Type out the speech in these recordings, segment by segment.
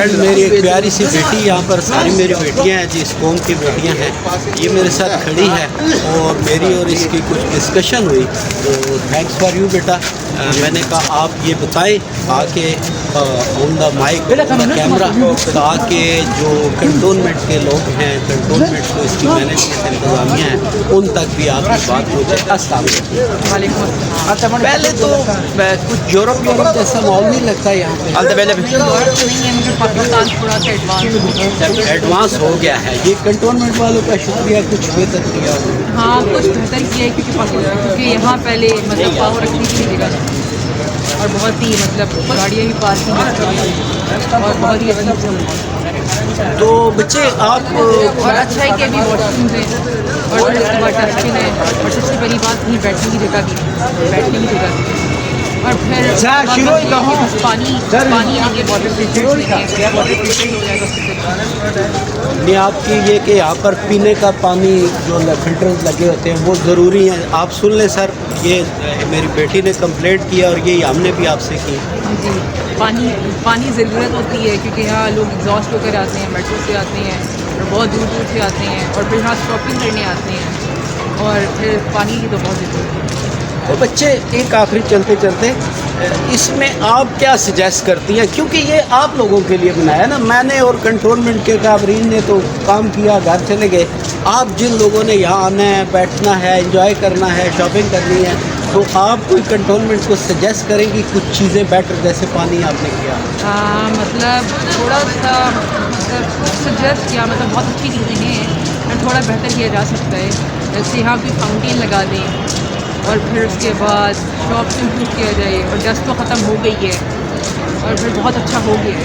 मेरी एक प्यारी सी बेटी, यहाँ पर सारी मेरी बेटियाँ हैं जिस कौम की बेटियाँ हैं, ये मेरे साथ खड़ी है और मेरी और इसकी कुछ डिस्कशन हुई। तो थैंक्स फॉर यू बेटा। मैंने कहा आप ये बताएं आके ऑन द माइक कैमरा, ताकि जो कंटोनमेंट के लोग हैं, कंटोनमेंट को इसकी मैनेजमेंट इंतजामिया है, उन तक भी आपकी बात पहुँचे। अस्सलाम वालेकुम। पहले तो कुछ यूरोपियन जैसा माहौल नहीं लगता यहाँ पे, एडवांस हो गया है। ये कंटोनमेंट वालों का शुक्रिया, कुछ बेहतर किया हो। हाँ, कुछ बेहतर किया है क्योंकि यहाँ पहले मतलब पावर रखने की जगह थी और बहुत ही मतलब गाड़ियाँ भी पार्किंग और बहुत ही अच्छा। तो बच्चे आप और अच्छा है कि अभी वॉशरूम है और फिर उसके बाद डस्टबिन है और सबसे बड़ी बात नहीं बैठने की जगह भी, बैठने की जगह भी। और फिर पानी आगे वाटर फिल्टर हो जाएगा। नहीं, आपकी ये कि यहाँ पर पीने का पानी जो फिल्टर्स लगे होते हैं वो ज़रूरी हैं। आप सुन लें सर, ये मेरी बेटी ने कंप्लेंट किया और ये हमने भी आपसे की। जी, पानी ज़रूरत होती है क्योंकि यहाँ लोग एग्जॉस्ट होकर आते हैं, मेट्रो से आते हैं और बहुत दूर दूर से आते हैं और फिर यहाँ शॉपिंग करने आते हैं और फिर पानी की तो बहुत ज़रूरत है। तो बच्चे, एक आखिरी चलते चलते इसमें आप क्या सजेस्ट करती हैं, क्योंकि ये आप लोगों के लिए बनाया ना, मैंने और कंटोनमेंट के काबरीन ने तो काम किया, घर चले गए। आप जिन लोगों ने यहाँ आना है, बैठना है, एंजॉय करना है, शॉपिंग करनी है, तो आप कोई कंटोनमेंट को सजेस्ट करेंगी कुछ चीज़ें बेटर, जैसे पानी आपने किया? मतलब थोड़ा सा सजेस्ट किया, मतलब बहुत अच्छी चीज़ें हैं, थोड़ा बेहतर किया जा सकता है। जैसे यहाँ भी फाउंटेन लगा दें और फिर उसके बाद शॉप इम्प्रूव किया जाए और डस्ट तो ख़त्म हो गई है और फिर बहुत अच्छा हो गया है।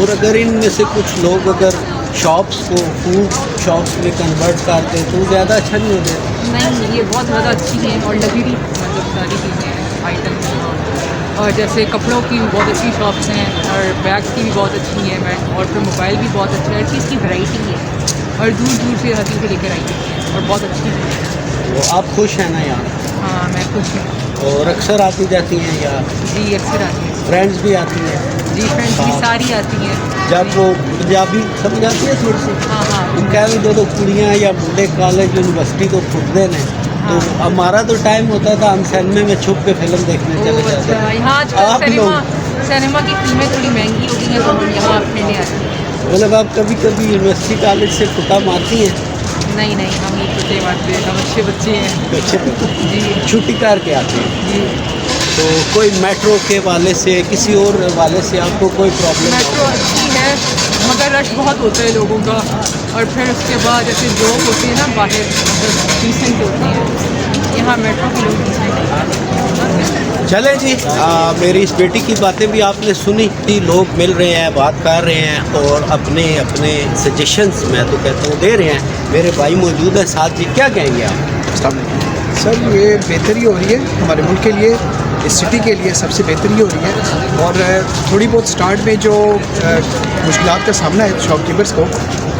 और अगर इनमें से कुछ लोग अगर शॉप्स को फूड शॉप्स में कन्वर्ट करते तो ज़्यादा अच्छा नहीं हो जाए? नहीं, ये बहुत ज़्यादा अच्छी हैं और लग्जरी मतलब सारी चीज़ें हैं, आइटम। और जैसे कपड़ों की भी बहुत अच्छी शॉप्स हैं और बैग्स की भी बहुत अच्छी हैं, और फिर मोबाइल भी बहुत अच्छा है, हर चीज़ की वैरायटी है और दूर दूर से हर चीज़ लेकर आई है और बहुत अच्छी है। तो आप खुश हैं ना यहाँ? हाँ, मैं खुश हूँ। और अक्सर आती जाती हैं या? जी, अक्सर आती हैं। फ्रेंड्स भी आती हैं? जी, फ्रेंड्स भी सारी आती हैं। जब वो पंजाबी समझ आती है थोड़ी सी? हाँ हाँ। तुम कह रहे दो कुड़ियाँ या बुढ़े कॉलेज यूनिवर्सिटी तो खुदते हैं। हाँ। तो हमारा तो टाइम होता था, हम सिनेमा में छुप के फिल्म देखने चले जाते अच्छा, हैं। यहाँ सिनेमा की फिल्में थोड़ी महंगी हो गई हैं तो हम यहाँ अपने लिए आते हैं। मतलब आप कभी कभी यूनिवर्सिटी कॉलेज से फुटा मारती हैं? नहीं, हम ये छुट्टी मारते हैं, हम अच्छे बच्चे हैं। अच्छे जी, छुट्टी करके आते हैं। जी। तो कोई मेट्रो के वाले से, किसी और वाले से आपको कोई प्रॉब्लम? मेट्रो अच्छी है मगर रश बहुत होता है लोगों का, और फिर उसके बाद जैसे जॉब होती है ना बाहर, मतलब डिसेंट होती है। यहाँ मेट्रो के लोग डिसेंट हैं। चलें जी, मेरी इस बेटी की बातें भी आपने सुनी कि लोग मिल रहे हैं, बात कर रहे हैं और अपने अपने सजेशंस, मैं तो कहता हूँ, दे रहे हैं। मेरे भाई मौजूद है साथ जी, क्या कहेंगे आप? सर, ये बेहतरी हो रही है हमारे मुल्क के लिए, इस सिटी के लिए सबसे बेहतरी हो रही है। और थोड़ी बहुत स्टार्ट में जो मुश्किलात का सामना है शॉपकीपर्स को,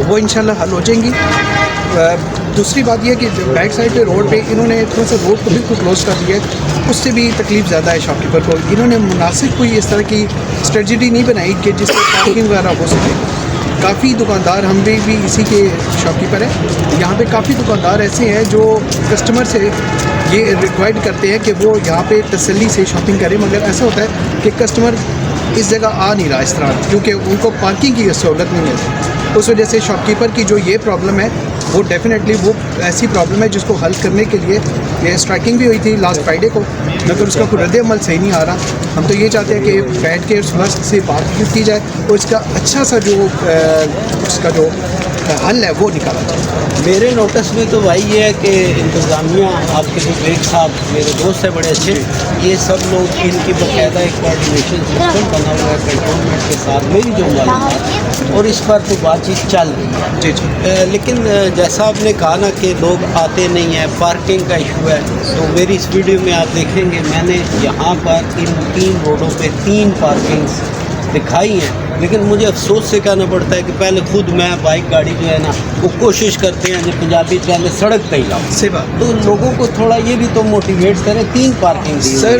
वो इंशाल्लाह हल हो जाएंगी। दूसरी बात यह कि बैक साइड पे रोड पे इन्होंने थोड़ा सा रोड को बिल्कुल क्लोज कर दिया है, उससे भी तकलीफ ज़्यादा है शॉपकीपर को। इन्होंने मुनासिब कोई इस तरह की स्ट्रेटजी नहीं बनाई कि जिससे पार्किंग वगैरह हो सके। काफ़ी दुकानदार, हम भी इसी के शॉपकीपर हैं, यहाँ पे काफ़ी दुकानदार ऐसे हैं जो कस्टमर से ये रिक्वायर्ड करते हैं कि वो यहाँ पे तसल्ली से शॉपिंग करें, मगर ऐसा होता है कि कस्टमर इस जगह आ नहीं रहा इस तरह, क्योंकि उनको पार्किंग की सहूलत नहीं है। उस वजह से शॉपकीपर की जो ये प्रॉब्लम है वो डेफिनेटली वो ऐसी प्रॉब्लम है जिसको हल करने के लिए ये स्ट्राइकिंग भी हुई थी लास्ट फ्राइडे को, मगर उसका कोई रद्द-ए-अमल सही नहीं आ रहा। हम तो ये चाहते हैं कि बैठ के सुबह से बात की जाए और इसका अच्छा सा जो उसका जो हल है वो निकाला जाए। मेरे नोटिस में तो भाई ये है कि इंतज़ामिया, आपके जो बेग साहब मेरे दोस्त हैं बड़े अच्छे, ये सब लोग, इनकी बाकायदा एक कोऑर्डिनेशन सिस्टम बना हुआ है कंटोनमेंट के साथ, मेरी जो मालूमात, और इस पर तो बातचीत चल रही है। जी। लेकिन जैसा आपने कहा ना कि लोग आते नहीं हैं, पार्किंग का इशू है, तो मेरी इस वीडियो में आप देखेंगे मैंने यहाँ पर इन 3 रोडों पे 3 पार्किंग्स दिखाई हैं लेकिन मुझे अफसोस से कहना पड़ता है कि पहले खुद मैं बाइक गाड़ी जो है ना वो कोशिश करते हैं जो पंजाबी पहले सड़क पे ही लाओ। सही बात। तो लोगों को थोड़ा ये भी तो मोटिवेट करें, 3 पार्किंग दी। सर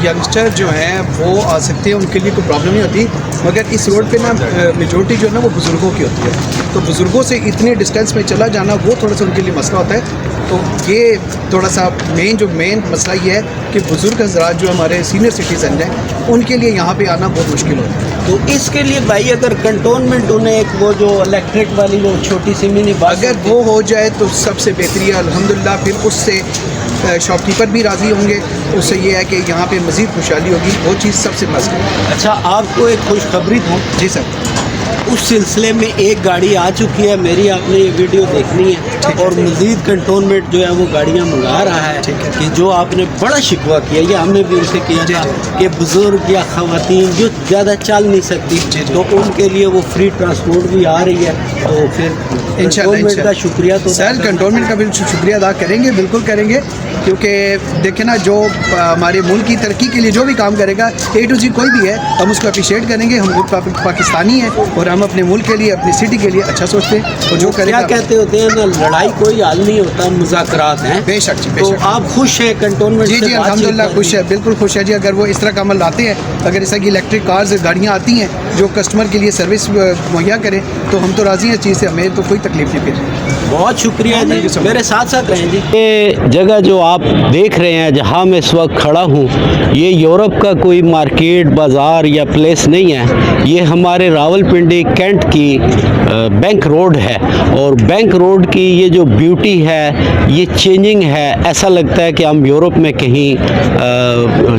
यंगस्टर जो हैं वो आ सकते हैं, उनके लिए कोई प्रॉब्लम नहीं होती, मगर इस रोड पे ना मेजोरिटी जो है ना वो बुज़ुर्गों की होती है, तो बुज़ुर्गों से इतने डिस्टेंस में चला जाना वो थोड़ा सा उनके लिए मसला होता है। तो ये थोड़ा सा मेन मसला ये है कि बुज़ुर्ग हज़रात जो हमारे सीनियर सिटीज़न हैं उनके लिए यहाँ पे आना बहुत मुश्किल होता है। तो इसके लिए भाई अगर कंटोनमेंट उन्हें एक वो जो इलेक्ट्रिक वाली वो छोटी सी मिनी बस अगर वो हो जाए तो सबसे बेहतरी है अल्हम्दुलिल्लाह। फिर उससे शॉपकीपर भी राज़ी होंगे, उससे ये है कि यहाँ पे मज़ीद खुशहाली होगी, वो चीज़ सबसे मस्त है। अच्छा, आपको एक खुशखबरी दूँ। जी सर। उस सिलसिले में एक गाड़ी आ चुकी है मेरी, आपने ये वीडियो देखनी है, और मज़ीद कंटोनमेंट जो है वो गाड़ियाँ मंगा रहा है कि जो आपने बड़ा शिकवा किया, ये हमने भी उनसे किया था कि बुज़ुर्ग या ख़वातीन जो ज़्यादा चल नहीं सकती तो उनके लिए वो फ्री ट्रांसपोर्ट भी आ रही है। तो फिर कंटोनमेंट का शुक्रिया तो सर, कंटोनमेंट का भी शुक्रिया अदा करेंगे, बिल्कुल करेंगे, क्योंकि देखें ना जो हमारे मुल्क की तरक्की के लिए जो भी काम करेगा A to Z कोई भी है हम उसको अप्रिशिएट करेंगे। हम लोग पाकिस्तानी हैं और हम अपने मुल्क के लिए अपनी सिटी के लिए अच्छा सोचते हैं, और जो करेगा। क्या कहते होते हैं ना, लड़ाई कोई हल नहीं होता, मुज़ाकरात हैं। बेशक जी, तो आप खुश हैं कंटोनमेंट जी? जी अल्हम्दुलिल्लाह खुश है, बिल्कुल खुश है जी। अगर वो इस तरह का अमल लाते हैं, अगर इस तरह की इलेक्ट्रिक कार्स गाड़ियाँ आती हैं जो कस्टमर के लिए सर्विस मुहैया करें, तो हम तो राज़ी हैं चीज़ से, हमें तो कोई तकलीफ नहीं। फिर बहुत शुक्रिया जी, मेरे साथ साथ रहें जी। ये जगह जो आप देख रहे हैं जहाँ मैं इस वक्त खड़ा हूँ, ये यूरोप का कोई मार्केट बाज़ार या प्लेस नहीं है, ये हमारे रावलपिंडी कैंट की बैंक रोड है। और बैंक रोड की ये जो ब्यूटी है, ये चेंजिंग है, ऐसा लगता है कि हम यूरोप में कहीं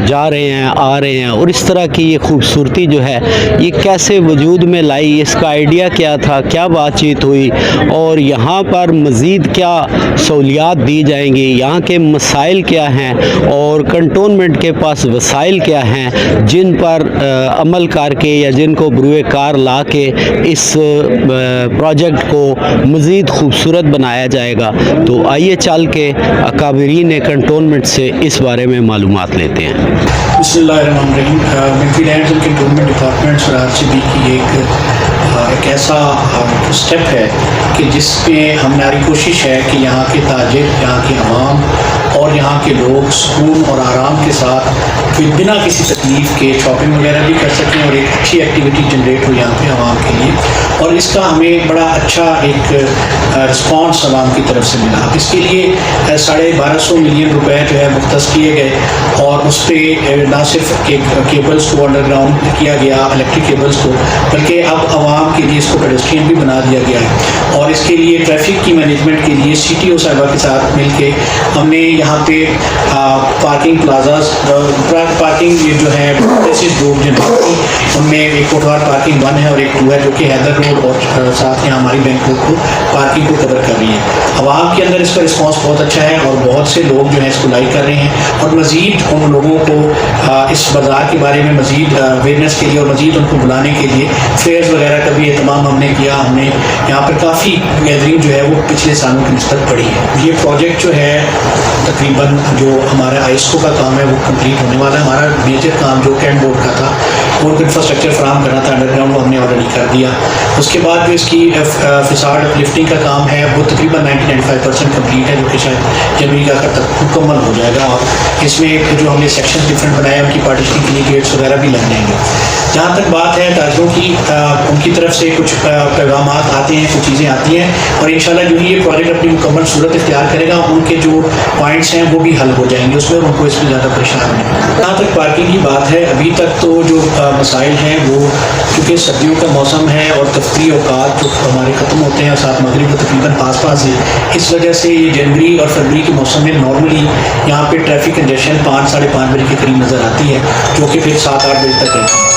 जा रहे हैं, आ रहे हैं। और इस तरह की ये खूबसूरती जो है ये कैसे वजूद में लाई, इसका आइडिया क्या था, क्या बातचीत हुई, और यहाँ पर मज़ीद क्या सहूलियात दी जाएंगी, यहाँ के मसाइल क्या हैं, और कंटोनमेंट के पास वसाइल क्या हैं जिन पर अमल करके या जिनको बरूए कार ला के इस प्रोजेक्ट को मज़ीद खूबसूरत बनाया जाएगा। तो आइए चल के अकाबरीन कंटोनमेंट से इस बारे में मालूमात लेते हैं। बिस्मिल्लाहिर्रहमानिर्रहीम। Military lands and cantonment department RCB की एक ऐसा स्टेप है कि जिसमें हमारी कोशिश है कि यहाँ के ताजिर, यहाँ के अवाम और यहाँ के लोग सुकून और आराम के साथ फिर बिना किसी तकलीफ़ के शॉपिंग वगैरह भी कर सकें और एक अच्छी एक्टिविटी जनरेट हो यहाँ पे आवाम के लिए। और इसका हमें बड़ा अच्छा एक रिस्पॉन्स आवाम की तरफ से मिला। इसके लिए 1250 मिलियन रुपए जो है मुख्तस किए गए, और उस पर ना सिर्फ केबल्स को अंडरग्राउंड किया गया, इलेक्ट्रिक केबल्स को, बल्कि अब आवाम के लिए इसको पेडेस्ट्रियन भी बना दिया गया है। और इसके लिए ट्रैफिक की मैनेजमेंट के लिए CTO साहिबा के साथ मिलके हमने यहाँ पे पार्किंग प्लाजाज पार्किंग ये जो है प्लेसेस रोड जिनकी उनमें एक कोटवार पार्किंग 1 है और एक 2 है जो कि हैदर रोड और साथ यहाँ हमारी बैंक रोड को पार्किंग को कवर कर रही है। आवाम के अंदर इसका रिस्पांस बहुत अच्छा है और बहुत से लोग जो है इसको लाइक कर रहे हैं, और मज़ीद उन लोगों को इस बाज़ार के बारे में मज़ीद अवेयरनेस के लिए और मज़ीद उनको बुलाने के लिए फेयर्स वगैरह का भी एहतमाम हमने किया। हमने यहाँ पर काफ़ी गैदरिंग जो है वो पिछले सालों की निस्बत बढ़ी है। ये प्रोजेक्ट जो है तकरीबन जो हमारा ISO का काम है वो कंप्लीट होने वाला है। हमारा मेजर काम जो कैंट बोर्ड का था वो इंफ्रास्ट्रक्चर फ्राहम करना था अंडरग्राउंड, वो हमने ऑलरेडी कर दिया। उसके बाद जो इसकी फिसाड लिफ्टिंग का काम है वो तकरीबन 90-95% कम्प्लीट है, जो कि शायद जनवरी का तक मुकम्मल हो जाएगा। और इसमें जो हमने सेक्शन डिफरेंट बनाए उनकी पार्टीशनिंग के लिए गेट्स वगैरह भी लग जाएंगे। जहाँ तक बात है ताजिरों की, उनकी तरफ से कुछ पैगाम आते हैं, कुछ चीज़ें आती हैं, और इंशाल्लाह जो ही ये प्रोजेक्ट अपनी मुकम्मल सूरत इख्तियार करेगा उनके जो पॉइंट्स हैं वो भी हल हो जाएंगे उसमें, और उनको इसमें ज़्यादा परेशान नहीं। जहाँ तक पार्किंग की बात है, अभी तक तो जो मसाइल हैं वो चूँकि सर्दियों का मौसम है और तफरी औकात जो हमारे ख़त्म होते हैं और साथ मगरिब को तकरीबन पास है, इस वजह से ये जनवरी और फरवरी के मौसम में नॉर्मली यहाँ पे ट्रैफिक कंजेशन 5-5:30 बजे के करीब नज़र आती है, जो कि फिर 7-8 बजे तक रहती है।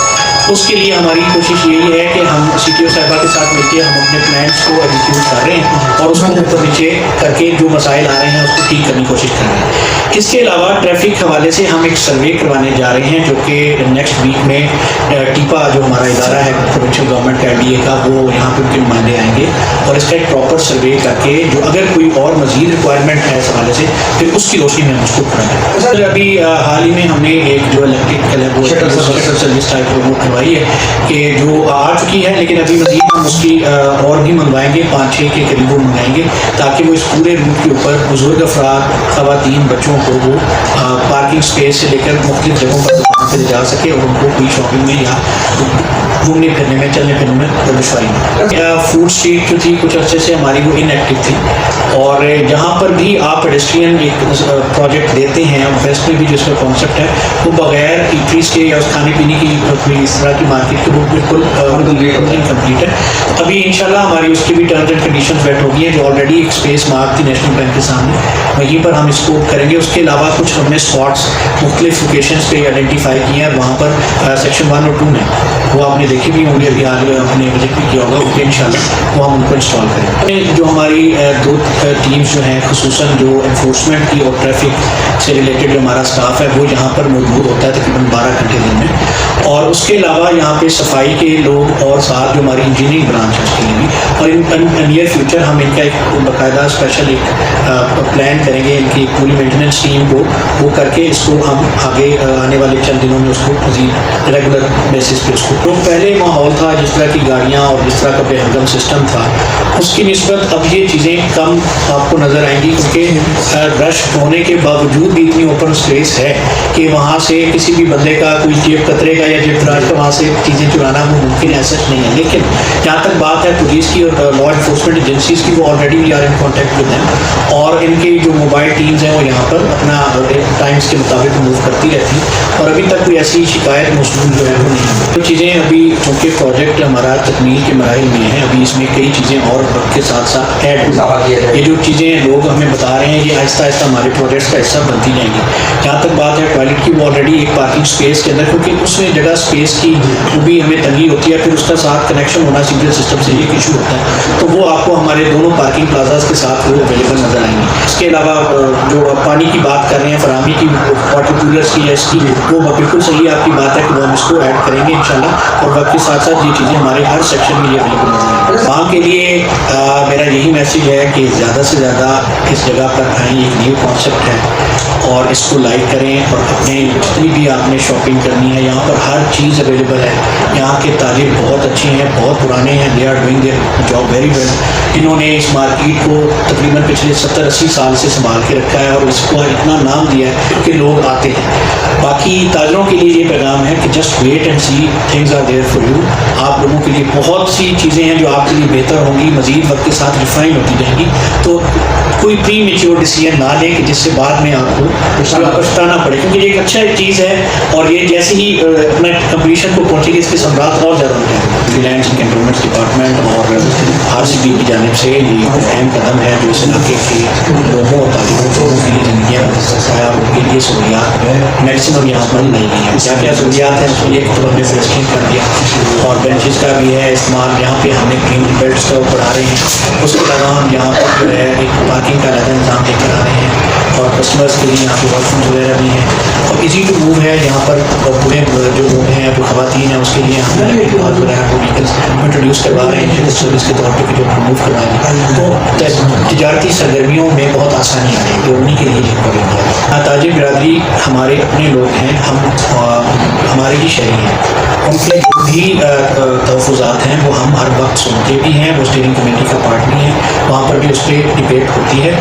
उसके लिए हमारी कोशिश यही है कि हम CTO साहिबा के साथ मिलकर हम अपने प्लान्स को एग्जीक्यूट कर रहे हैं और उसको ऊपर नीचे करके जो मसाइल आ रहे हैं उसको ठीक करने की कोशिश कर रहे हैं। इसके अलावा ट्रैफिक हवाले से हम एक सर्वे करवाने जा रहे हैं जो कि नेक्स्ट वीक में टीपा जो हमारा इदारा है प्रोविंशियल गवर्नमेंट का NDA का, वो यहाँ पे उनके नुमाइंदे आएंगे और इसका एक प्रॉपर सर्वे करके जो अगर कोई और मज़ीद रिक्वायरमेंट है इस हवाले से फिर उसकी रोशनी में हम उसको कराएंगे। सर अभी हाल ही में हमने एक जो इलेक्ट्रिक है वो शटल सर्विस टाइप वो करवाई है कि जो आ चुकी है, लेकिन अभी मज़ीद हम उसकी और भी मंगवाएंगे, 5-6 के करीब वो मंगाएंगे ताकि वो इस पूरे रूट के ऊपर बुजुर्ग अफराद, ख़वातीन, बच्चों को वो पार्किंग स्पेस से लेकर मुख्तलिफ जगहों पर दुकान पर जा सके और उनको कोई शॉपिंग में या घूमने फिरने में, चलने फिरने में दुश्वारी नहीं। फूड स्ट्रीट जो थी कुछ अर्से से हमारी वो इनएक्टिव थी और जहाँ पर भी आप पेडेस्ट्रियन एक प्रोजेक्ट देते हैं, वेस्ट में भी जिसका कॉन्सेप्ट है वो बगैर ईटरीज के या उस खाने पीने की कोई इस तरह की मार्केट की वो बिल्कुल इनकम्प्लीट है। अभी इंशाल्लाह हमारी उसकी भी टर्म्स एंड कंडीशंस वेट हो गई है, जो ऑलरेडी एक स्पेस मार्क थी नेशनल बैंक के सामने, वहीं पर हम इसको करेंगे। उसके अलावा कुछ हमने स्पॉट्स मुख्तलिफ लोकेशंस पे आइडेंटिफाई किए हैं, वहाँ पर सेक्शन 1 और 2 में वो आपने देखे भी होंगे, अभी आगे हमने विजिट भी किया होगा, उनके इंशाल्लाह वो हम उनको इंस्टॉल करेंगे। जो हमारी 2 टीम्स जो हैं खुसूसन जो एनफोर्समेंट की और ट्रैफिक से रिलेटेड जो हमारा स्टाफ है वो यहाँ पर मौजूद होता है तकरीबन 12 घंटे दिन में, और उसके अलावा यहाँ पे सफाई के लोग और साथ जो हमारी इंजीनियरिंग ब्रांच है उसके लिए भी, और इन नियर फ्यूचर हम इनका एक बाकायदा स्पेशल एक प्लान करेंगे इनकी पूरी मेंटेनेंस टीम को वो करके इसको हम आगे आने वाले चंद दिनों में उसको मज़ीद रेगुलर बेसिस पे उसको तो पहले माहौल था जिस तरह की गाड़ियाँ और जिस तरह का बेहंगम सिस्टम था उसकी निस्बत अब ये चीज़ें कम आपको नज़र आएंगी, क्योंकि रश होने के बावजूद भी इतनी ओपन स्पेस है कि वहाँ से किसी भी बंदे का कोई जेब कतरे का या जेब फराज का वहाँ से चीज़ें चुराना वो मुमकिन ऐसा नहीं है। लेकिन जहाँ तक बात है पुलिस की और लॉ इन्फोर्समेंट एजेंसीज़ की, वो already we are in contact with them और इनकी जो मोबाइल टीम्स हैं वो यहाँ पर अपना टाइम्स के मुताबिक मूव करती रहती हैं और अभी तक कोई ऐसी शिकायत मौसूल जो है वो नहीं है। तो चीज़ें अभी चूँकि प्रोजेक्ट हमारा तकमील के मराहिल में है, अभी इसमें कई चीज़ें और वक्त के साथ साथ ऐड ये जो चीज़ें लोग हमें बता रहे हैं ये आहिस्ता आहिस्ता हमारे प्रोजेक्ट्स का हिस्सा बनती जाएंगी। जहाँ तक बात है टॉयलेट की, वो ऑलरेडी एक पार्किंग स्पेस के अंदर, क्योंकि उसमें जगह स्पेस की वो भी हमें तंगी होती है, फिर उसका साथ कनेक्शन होना सीवरेज सिस्टम से एक इशू होता है, तो वो आपको हमारे दोनों पार्किंग प्लाजाज के साथ वो अवेलेबल नजर आएंगे। इसके अलावा जो पानी की बात कर रहे हैं फराहमी की, वाटर कूलर्स की या इसकी, वो बिल्कुल सही आपकी बात है कि वो हम इसको ऐड करेंगे इंशाल्लाह, और वक्त के साथ साथ ये चीज़ें हमारे हर सेक्शन में ये अवेलेबल नजर आएंगी। वहाँ के लिए मेरा यही मैसेज है कि ज़्यादा से ज़्यादा इस जगह पर आएँ, एक न्यू कॉन्सेप्ट है और इसको लाइक करें और अपने जितनी भी आपने शॉपिंग करनी है यहाँ पर हर चीज़ अवेलेबल है। यहाँ के ताजिर बहुत अच्छे हैं, बहुत पुराने हैं, they are doing their job very well. इन्होंने इस मार्केट को तकरीबन पिछले 70-80 साल से संभाल के रखा है और इसको इतना नाम दिया है कि लोग आते हैं। बाकी ताजरों के लिए ये पैगाम है कि just wait and see, things are there for you. आप लोगों के लिए बहुत सी चीज़ें हैं जो आपके लिए बेहतर होंगी, मज़ीद वक्त के साथ रिफाइन होती जाएंगी। तो कोई प्री मेच्योर डिसीजन ना लें कि जिससे बाद में आपको पछताना पड़े, क्योंकि ये एक अच्छा चीज़ है और ये जैसे ही अपना कंप्लीशन को पहुँचेगी इसके सम्राट और ज़्यादा हो जाएंगे। लैंड्स एंड कैंटोनमेंट्स डिपार्टमेंट और RCB की जानिब से ये अहम कदम है जो इस इलाके के लोगों और तालिबों के लिए ज़िंदगियाँ उनके लिए सहूलियात मैक्सिमम यहाँ पर नहीं गई हैं। क्या क्या सहूलियात हैं उसके लिए तो हमने पेस्टिंग कर दिया और बेंचेस का भी है इस्तेमाल, यहाँ पे हमने ग्रीन बेल्ट्स का बढ़ा रहे हैं। उसके अलावा हम यहाँ पर जो है एक पार्किंग का अलग इंतजाम लेकर आ रहे हैं और कस्टमर्स के लिए यहाँ पे वॉशरूम वगैरह भी हैं और इजी टू मूव है। यहाँ पर पूरे जो लोग हैं जो खवातीन हैं उसके लिए हम बहुत वगैरह को व्हीकल्स इंट्रोड्यूस करवा रहे हैं सर्विस के तौर पर जो मूव करवाएंगे, तो तजारती सरगर्मियों में बहुत आसानी आएगी, उन्हीं के लिए करेंगे। ताजिर बिरादरी हमारे अपने लोग हैं, हम हमारे ही शहरी हैं, उनके जो भी तहफ़्फ़ुज़ात हैं वो हम हर वक्त सुनते भी हैं, वो स्टीयरिंग कमेटी का पार्ट भी हैं, वहाँ पर भी उस पर डिबेट होती है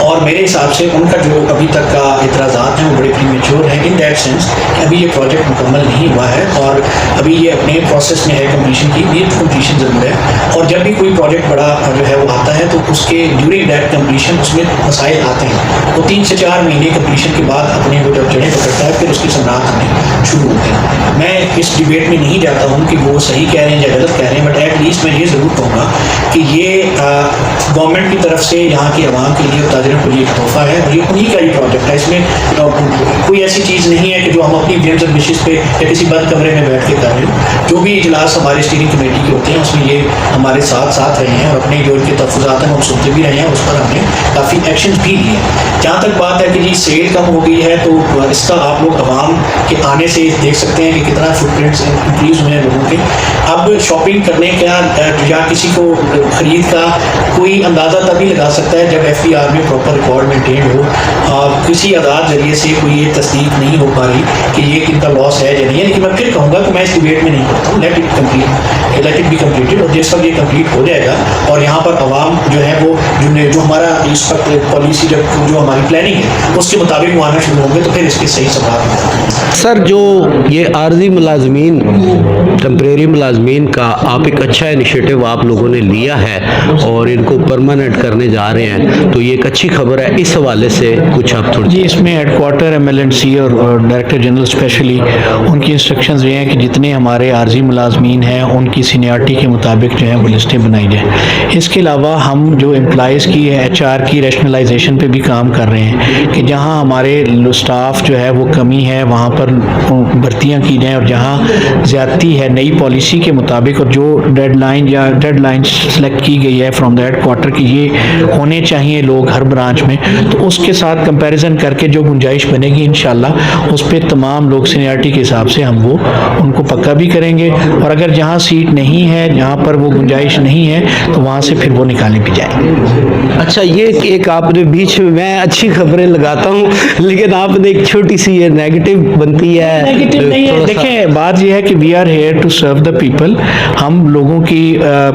और मेरे हिसाब से उनका जो अभी तक का इतराज़ात हैं वो बड़े प्रीमेच्योर हैं इन दैट सेंस कि अभी ये प्रोजेक्ट मुकम्मल नहीं हुआ है और अभी ये अपने प्रोसेस में है कम्प्लीशन की, ये कम्प्लीशन ज़रूर है। और जब भी कोई प्रोजेक्ट बड़ा जो है वो आता है तो उसके ड्यूरिंग दैट कम्प्लीशन उसमें मसाइल आते हैं, वो 3 से 4 महीने कम्प्लीशन के बाद अपने वो जब जड़ें पकड़ता है फिर उसके सम्राट आने शुरू होते हैं। मैं इस डिबेट में नहीं जाता हूँ कि वो सही कह रहे हैं या गलत कह रहे हैं, बट एटलीस्ट मैं ये ज़रूर कहूँगा कि ये गवर्नमेंट की तरफ से यहाँ की आवाम के लिए और ताजरों के लिए एक तोहफा है, और ये उन्हीं का ही प्रोजेक्ट है। इसमें कोई ऐसी चीज़ नहीं है कि जो हम अपनी व्हिम्स एंड विशेस पे या किसी बंद कमरे में बैठ के कर रहे हो। जो भी इजलास हमारे स्टीयरिंग कमेटी के होते हैं उसमें ये हमारे साथ रहे हैं, और अपने जो इनके तहफ़्फ़ुज़ात हैं हम सुनते भी रहे हैं, उस पर हमने काफ़ी एक्शन भी लिए हैं। जहाँ तक बात है कि जी सेल कम हो गई है, तो इसका आप लोग आवाम के आने से देख सकते हैं कि कितना फुटप्रिंट्स इंक्रीज़ हुए हैं लोगों के। अब शॉपिंग करने का या किसी को ख़रीद का कोई अंदाज़ा तभी लगा सकता है जब FBR में प्रॉपर रिकॉर्ड मेंटेन हो, और किसी आधार जरिए से कोई ये तस्दीक नहीं हो पा रही कि ये किनका लॉस है या नहीं है। लेकिन मैं फिर कहूँगा कि मैं इस डिबेट में नहीं करता हूँ, लेट इट बी कम्प्लीटेड, और जिस वक्त ये कम्प्लीट हो जाएगा और यहाँ पर आवाम जो है वो जो हमारा इस वक्त पॉलिसी जो हमारी प्लानिंग है उसके मुताबिक वो आना शुरू होंगे, तो फिर इसके सही सवाल। सर, जो ये आर्जी मुलाजमीन, टेम्परेरी मुलाजमीन का आप एक अच्छा इनिशिएटिव आप लोगों ने लिया है और इनको परमानेंट करने जा रहे हैं, तो ये एक अच्छी खबर है। इस हवाले से कुछ आप थोड़ी जी, इसमें हेडक्वार्टर MLNC और डायरेक्टर जनरल स्पेशली उनकी इंस्ट्रक्शंस ये हैं कि जितने हमारे आर्जी मुलाजमीन हैं उनकी सीनियरिटी के मुताबिक जो है वो लिस्टें बनाई जाए। इसके अलावा हम जो एम्प्लॉइज़ की HR की रैशनलाइजेशन पे भी काम कर रहे हैं कि जहां हमारे स्टाफ जो है वो कमी है वहां पर भर्तियां की जाएं, और जहां ज़्यादती है नई पॉलिसी के मुताबिक और जो डेडलाइन सेलेक्ट की गई है फ्रॉम द हेडक्वार्टर कि ये होने चाहिए लोग हर ब्रांच में, तो उसके साथ कंपैरिजन करके जो गुंजाइश बनेगी इंशाल्लाह उस पर तमाम लोग सीनियरिटी के हिसाब से हम वो उनको पक्का भी करेंगे, और अगर जहाँ सीट नहीं है, जहाँ पर वो गुंजाइश नहीं है, तो वहाँ से फिर वो निकाले भी जाएंगे। अच्छा, ये एक आपने बीच में, मैं अच्छी खबरें लगाता हूँ लेकिन आपने एक छोटी सी ये नेगेटिव बनती है। नेगेटिव नहीं है, देखें बात ये है कि we are here to serve the people. हम लोगों की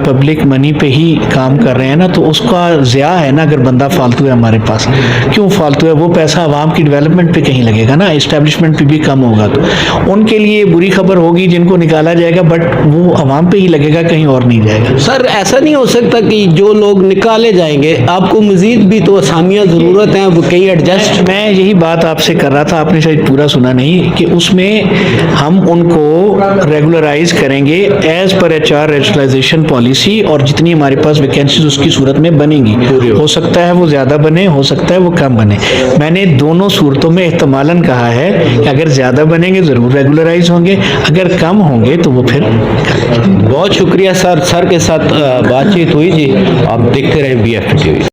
पब्लिक मनी पे ही काम कर रहे हैं ना, तो उसका ज़िया है ना अगर बंदा फालतू है हमारे पास। क्यों फालतू है? वो पैसा आवाम की डेवलपमेंट पे कहीं लगेगा ना, इस्टेब्लिशमेंट पे भी कम होगा, तो उनके लिए बुरी खबर होगी जिनको निकाला जाएगा, बट वो आवाम पे ही लगेगा, कहीं और नहीं जाएगा। सर, ऐसा नहीं हो सकता कि जो लोग निकाले जाएंगे, आपको मजीद भी तो असामियाँ ज़रूरत हैं, वो कहीं एडजस्ट। मैं यही बात आपसे कर रहा था, आपने शायद पूरा सुना नहीं, कि उसमें हम उनको रेगुलराइज करेंगे as per HR rationalisation policy, और जितनी हमारे पास वैकेंसीज उसकी सूरत में बनेंगी। हो सकता है वो ज़्यादा बने, हो सकता है वो कम बने। मैंने दोनों सूरतों में एहतमालन कहा है कि अगर ज़्यादा बनेंगे ज़रूर रेगुलराइज होंगे, अगर कम होंगे तो वो फिर। बहुत शुक्रिया सर के साथ बातचीत हुई जी। आप देखते रहें BFT TV।